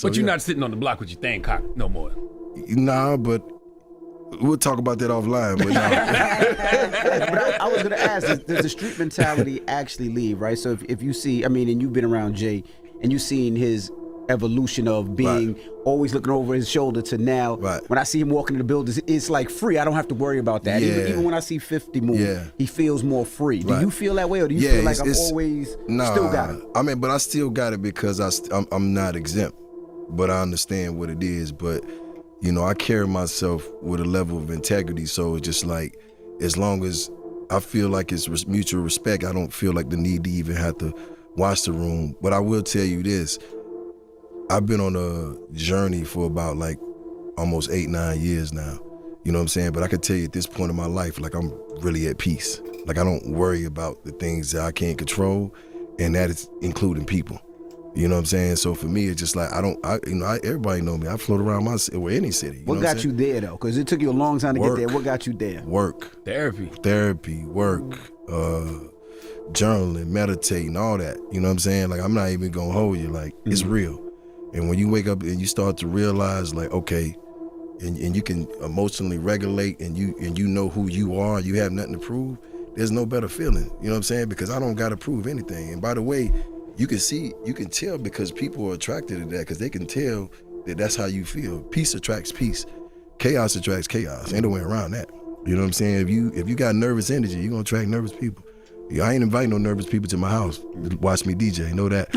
But you're not sitting on the block with your thing cocked no more. Nah, but we'll talk about that offline. But, But I was gonna ask, does the street mentality actually leave, right? So if you see, I mean, and you've been around Jay, and you've seen his evolution of being always looking over his shoulder to now, when I see him walking in the buildings, it's like free. I don't have to worry about that. Even when I see 50 move, he feels more free. Do you feel that way, or do you feel like I'm always still got it? I mean, but I still got it because I'm not exempt, but I understand what it is. But you know, I carry myself with a level of integrity, so it's just like, as long as I feel like it's mutual respect, I don't feel like the need to even have to watch the room. But I will tell you this, I've been on a journey for about like almost 8-9 years now. You know what I'm saying? But I can tell you at this point in my life, like, I'm really at peace. Like, I don't worry about the things that I can't control, and that is including people. You know what I'm saying? So for me, it's just like, everybody know me. I float around any city. What got you there though? Because it took you a long time to get there. What got you there? Work. Therapy, work, journaling, meditating, all that. You know what I'm saying? Like, I'm not even gonna hold you. Like, it's real. And when you wake up and you start to realize, like, okay, and you can emotionally regulate, and you know who you are, you have nothing to prove, there's no better feeling. You know what I'm saying? Because I don't gotta prove anything. And by the way, you can tell, because people are attracted to that, because they can tell that that's how you feel. Peace attracts peace. Chaos attracts chaos. Ain't no way around that. You know what I'm saying? If you got nervous energy, you're gonna attract nervous people. I ain't inviting no nervous people to my house to watch me DJ. You know that?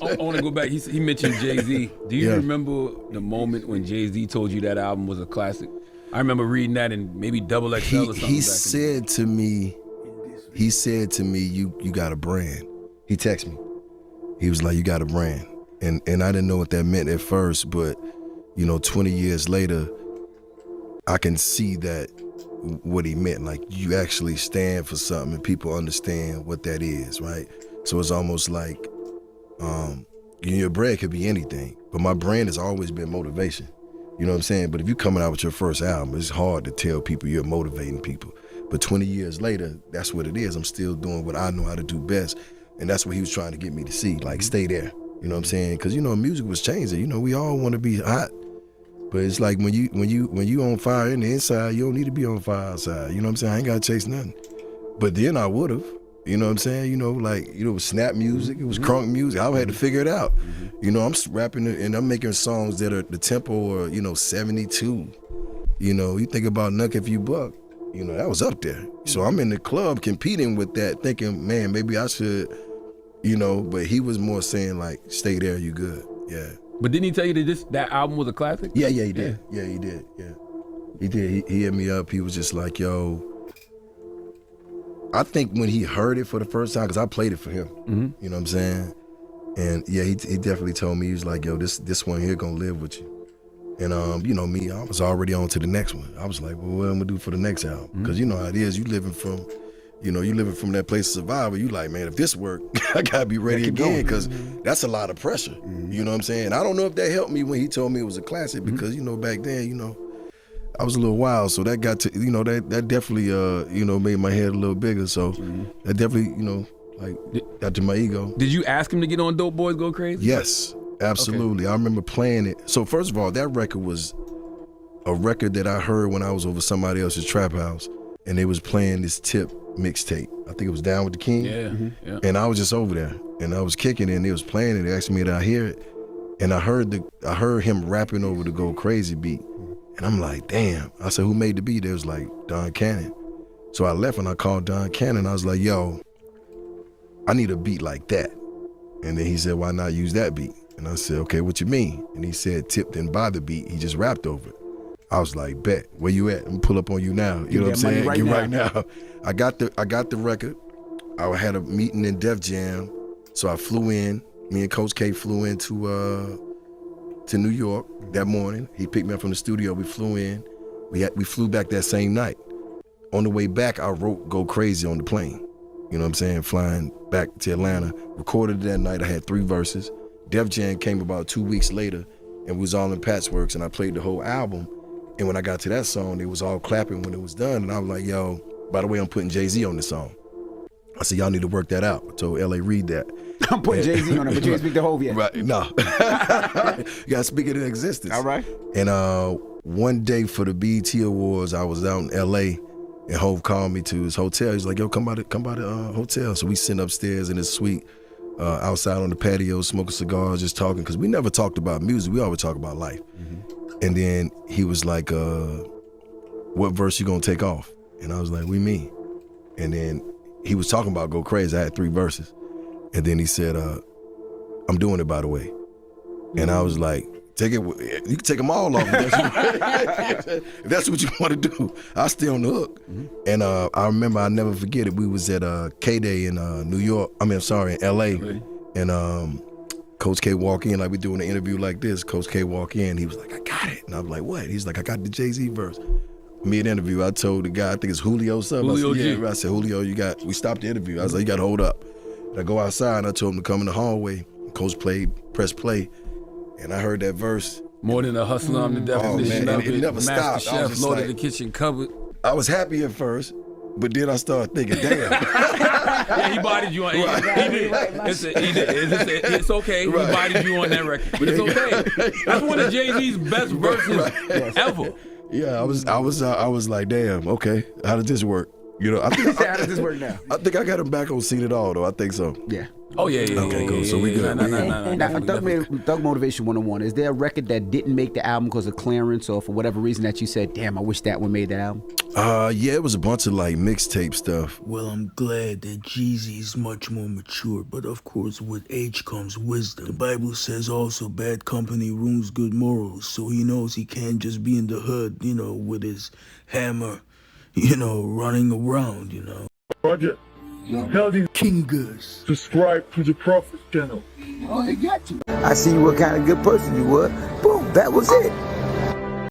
I want to go back. He mentioned Jay-Z. Do you remember the moment when Jay-Z told you that album was a classic? I remember reading that in maybe XXL or something. He said to me, you got a brand. He texted me. He was like, you got a brand. And I didn't know what that meant at first, but 20 years later, I can see that what he meant. Like, you actually stand for something and people understand what that is, right? So it's almost like your brand could be anything, but my brand has always been motivation. You know what I'm saying? But if you're coming out with your first album, it's hard to tell people you're motivating people. But 20 years later, that's what it is. I'm still doing what I know how to do best. And that's what he was trying to get me to see, like, stay there. You know what I'm saying? Because, music was changing. We all want to be hot. But it's like, when you on fire in the inside, you don't need to be on fire outside. You know what I'm saying? I ain't got to chase nothing. But then I would have. You know what I'm saying? It was snap music, it was crunk music. I had to figure it out. I'm rapping and I'm making songs that are the tempo or 72. You think about Nuck If You Buck, that was up there. So I'm in the club competing with that, thinking, man, maybe I should, but he was more saying, like, stay there, you good. Yeah. But didn't he tell you that album was a classic? Yeah, he did. Yeah, he did. Yeah. He did. He hit me up. He was just like, yo, I think when he heard it for the first time, because I played it for him, you know what I'm saying? And yeah, he definitely told me, he was like, yo, this one here gonna live with you. And me, I was already on to the next one. I was like, well, what am I gonna do for the next album? Because you know how it is, you living from that place of survival. You like, man, if this work, I gotta be ready again, because that's a lot of pressure. You know what I'm saying? I don't know if that helped me when he told me it was a classic, because back then, I was a little wild, so that got to, that definitely, made my head a little bigger. So that definitely, got to my ego. Did you ask him to get on Dope Boys Go Crazy? Yes, absolutely. Okay. I remember playing it. So first of all, that record was a record that I heard when I was over somebody else's trap house, and they was playing this Tip mixtape. I think it was Down with the King. Yeah. And I was just over there, and I was kicking it, and they was playing it. They asked me did I hear it, and I heard him rapping over the Go Crazy beat. And I'm like, damn. I said, who made the beat? It was like Don Cannon. So I left and I called Don Cannon. I was like, yo, I need a beat like that. And then he said, why not use that beat? And I said, okay, what you mean? And he said, Tip didn't buy the beat. He just rapped over it. I was like, bet. Where you at? I'm gonna pull up on you now. You know what I'm saying? Right now. I got the record. I had a meeting in Def Jam. So I flew in. Me and Coach K flew into New York that morning. He picked me up from the studio. We flew in. We flew back that same night. On the way back, I wrote Go Crazy on the plane. You know what I'm saying? Flying back to Atlanta. Recorded it that night. I had 3 verses. Def Jam came about 2 weeks later, and we was all in Patchworks, and I played the whole album. And when I got to that song, they was all clapping when it was done. And I was like, yo, by the way, I'm putting Jay-Z on this song. I said, y'all need to work that out. I told L.A. Reid that. I'm putting Jay-Z on it, but you ain't speak to Hov yet. Right, no. You gotta speak it in existence. All right. And one day for the BET Awards, I was out in L.A., and Hov called me to his hotel. He's like, yo, come by the hotel. So we sitting upstairs in his suite, outside on the patio, smoking cigars, just talking, because we never talked about music. We always talk about life. Mm-hmm. And then he was like, what verse you gonna take off? And I was like, we mean? And then he was talking about Go Crazy. I had 3 verses. And then he said, I'm doing it, by the way. And I was like, take it, you can take them all off if that's what you want to do. I'll stay on the hook. Mm-hmm. And I remember, I'll never forget it, we was at K-Day in in L.A. Really? And Coach K walk in, like we doing an interview like this. Coach K walk in, he was like, I got it. And I was like, what? He's like, I got the Jay-Z verse. Mid-interview, I told the guy, I think it's Julio something. Julio G. I said, Julio, we stopped the interview. I was like, you got to hold up. And I go outside, and I told him to come in the hallway. Coach press play, and I heard that verse. More than a hustler, I'm the definition of it. It never Master stopped. Chef, loaded the kitchen cupboard. I was happy at first, but then I started thinking, damn. Yeah, he bodied you on. He did. It's okay. Right. He bodied you on that record, but it's okay. That's one of Jay-Z's best verses ever. Yeah, I was like, damn. Okay, how did this work? You know, how does this work now? I think I got him back on Seen It All, though. I think so. Yeah. Oh, yeah. Okay, cool. So we good. Now, Thug Motivation 101, is there a record that didn't make the album because of clearance or for whatever reason that you said, damn, I wish that one made that album? Yeah, it was a bunch of like mixtape stuff. Well, I'm glad that Jeezy's much more mature, but of course with age comes wisdom. The Bible says also bad company ruins good morals, so he knows he can't just be in the hood, with his hammer, running around, Roger. Tell these King Gus. subscribe to the Prophet channel. Oh, they got you. I see you what kind of good person you were. Boom, that was it.